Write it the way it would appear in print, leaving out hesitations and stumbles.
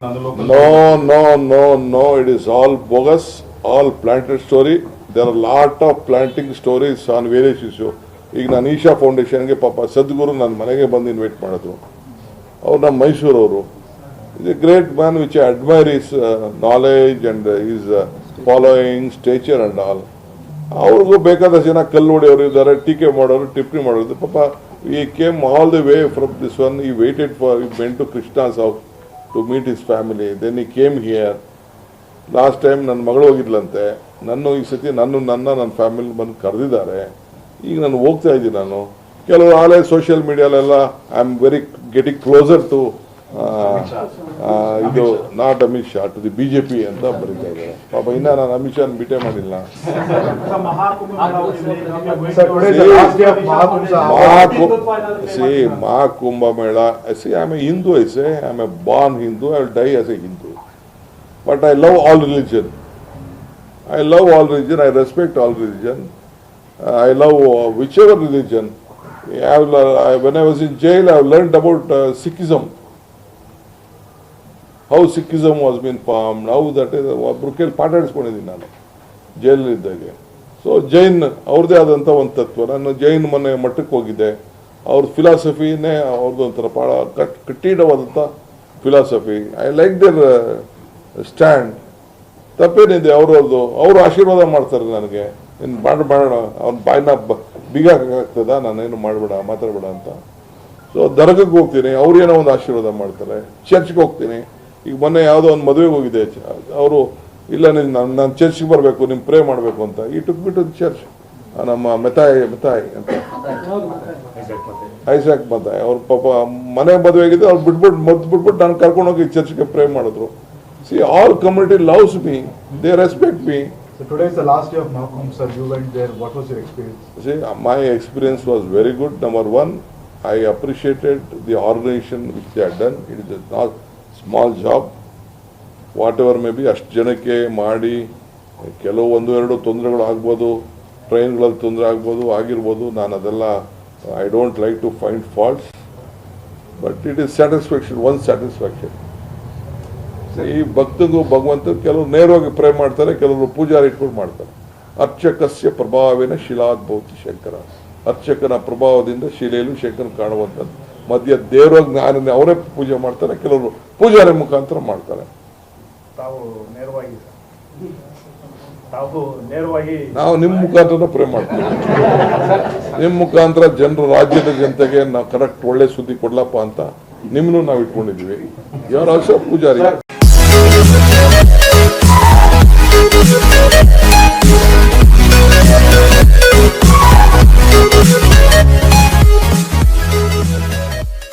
No. It is all bogus, all planted story. There are a lot of planting stories on various issues. ಈಗ ನಾನು ಈಶಾ ಫೌಂಡೇಶನ್ಗೆ ಪಾಪ ಸದ್ಗುರು ನನ್ನ ಮನೆಗೆ ಬಂದು ಇನ್ವೈಟ್ ಮಾಡಿದ್ರು. ಅವ್ರು ನಮ್ಮ ಮೈಸೂರವರು. Is a great man which I admire his knowledge and his following stature and all. ಅವ್ರಿಗೂ ಬೇಕಾದ ಜನ ಕಲ್ಲು ಹೊಡೆಯೋರು ಇದ್ದಾರೆ, ಟೀಕೆ ಮಾಡೋರು, ಟಿಪ್ಪಣಿ ಮಾಡೋದು. ಪಾಪ he came all the way from this one. He waited for went to Krishna's house to meet his family. Then he came here. Last time ನನ್ನ ಮಗಳು ಹೋಗಿದ್ಲಂತೆ. ನನ್ನ ಈ ಸತಿ ನನ್ನ ಫ್ಯಾಮಿಲಿ ಬಂದು ಕರೆದಿದ್ದಾರೆ. ಈಗ ನಾನು ಹೋಗ್ತಾ ಇದ್ದೀನಿ. ನಾನು ಕೆಲವರು ಆಲೇ ಸೋಷಿಯಲ್ ಮೀಡಿಯಾಲೆಲ್ಲ I am very getting closer to ಇದು not Amit Shah to the BJP ಅಂತ ಬರೀತಾ ಇದ್ದಾರೆ. ಪಾಪ ಇನ್ನ ನಾನು ಅಮಿತ್ ಶಾ ಭೇಟಿ ಮಾಡಿಲ್ಲ. ಮಹಾಕುಂಭ ಮೇಳ. I am A Hindu. I am A Born Hindu. I will die as A Hindu. But I love all religion. I respect all religion. I love whichever religion. When I was in jail, I learned about Sikhism. How Sikhism was being formed. How that is Brookel ಪಾಠಾಡಿಸ್ಕೊಂಡಿದ್ದೀನಿ ನಾನು ಜೈಲಲ್ಲಿದ್ದಾಗೆ. So Jain ಅವ್ರದ್ದೇ ಆದಂಥ ಒಂದು ತತ್ವ. ನಾನು ಜೈನ್ ಮೊನ್ನೆ ಮಠಕ್ಕೆ ಹೋಗಿದ್ದೆ. ಅವ್ರ ಫಿಲಾಸಫಿನೇ ಅವ್ರದ್ದು ಒಂಥರ ಭಾಳ ಕಠಿಣವಾದಂಥ philosophy. I like their stand. ತಪ್ಪೇನಿದೆ ಅವ್ರದ್ದು. ಅವರು ಆಶೀರ್ವಾದ ಮಾಡ್ತಾರೆ ನನಗೆ. ಇನ್ನು ಮಾಡೋಣ ಅವ್ನ ಬಾಯಿನ ಬಿಗಾಕಾಗ್ತದ, ನಾನೇನು ಮಾಡಬೇಡ, ಮಾತಾಡಬೇಡ ಅಂತ. ಸೊ ದರ್ಗಕ್ಕೆ ಹೋಗ್ತೀನಿ, ಅವ್ರೇನೋ ಒಂದು ಆಶೀರ್ವಾದ ಮಾಡ್ತಾರೆ. ಚರ್ಚ್ಗೆ ಹೋಗ್ತೀನಿ. ಈಗ ಮೊನ್ನೆ ಯಾವುದೋ ಒಂದು ಮದುವೆಗೆ ಹೋಗಿದೆ. ಅವರು ಇಲ್ಲ ನಾನು ಚರ್ಚ್ಗೆ ಬರಬೇಕು, ನಿಮ್ಗೆ ಪ್ರೇ ಮಾಡಬೇಕು ಅಂತ. ಈ ಟುಕ್ ಬಿಟ್ಟು ಚರ್ಚ್ ನಮ್ಮ ಮೆತಾಯ್ ಅಂತ ಐಸಾಕ್ ಮತಾಯ್ ಅವ್ರ ಪಾಪ ಮನೆ ಮದುವೆಗಿದೆ. ಅವ್ರು ಬಿಟ್ಬಿಟ್ಟು ನಾನು ಕರ್ಕೊಂಡೋಗಿ ಚರ್ಚ್ಗೆ ಪ್ರೇ ಮಾಡಿದ್ರು. See, all community loves me. They respect me. So today is the last day of Mahakumbh, sir. You went there. What was your experience? See, my experience was very good. Number one, I appreciated the organization which they had done. It is not small job. Whatever may be, ಅಷ್ಟು ಜನಕ್ಕೆ ಮಾಡಿ ಕೆಲವು ಒಂದು ಎರಡು ತೊಂದರೆಗಳು ಆಗ್ಬೋದು, ಟ್ರೈನ್ಗಳಲ್ಲಿ ತೊಂದರೆ ಆಗ್ಬೋದು, ಆಗಿರ್ಬೋದು. ನಾನು ಅದೆಲ್ಲ I don't like to find faults, but it is satisfaction, one satisfaction. ಈ ಭಕ್ತಗೂ ಭಗವಂತ ಕೆಲವರು ನೇರವಾಗಿ ಪ್ರೇ ಮಾಡ್ತಾರೆ, ಕೆಲವರು ಪೂಜಾರಿ ಇಟ್ಕೊಂಡು ಮಾಡ್ತಾರೆ. ಅರ್ಚಕಸ್ಯ ಪ್ರಭಾವೇನ ಶಿಲಾದ್ಭವತಿ ಶಂಕರ. ಅರ್ಚಕನ ಪ್ರಭಾವದಿಂದ ಶಿಲೆಯಲ್ಲೂ ಶಂಕರ ಕಾಣುವಂಥದ್ದು. ಮಧ್ಯ ದೇವರಾಗಿ ಜ್ಞಾನ ಅವರೇ ಪೂಜೆ ಮಾಡ್ತಾರೆ, ಕೆಲವರು ಪೂಜಾರಿ ಮುಖಾಂತರ ಮಾಡ್ತಾರೆ. ನಾವು ನಿಮ್ಮ ಮುಖಾಂತರ ಪ್ರೇ ಮಾಡ್ತೀವಿ. ನಿಮ್ಮ ಮುಖಾಂತರ ಜನರು, ರಾಜ್ಯದ ಜನತೆಗೆ ನಾವು ಕರೆಕ್ಟ್ ಒಳ್ಳೆ ಸುದ್ದಿ ಕೊಡ್ಲಪ್ಪ ಅಂತ ನಿಮ್ಮನ್ನು ನಾವು ಇಟ್ಕೊಂಡಿದ್ವಿ. ಯಾರು ಆಲ್ಸೋ ಪೂಜಾರಿ.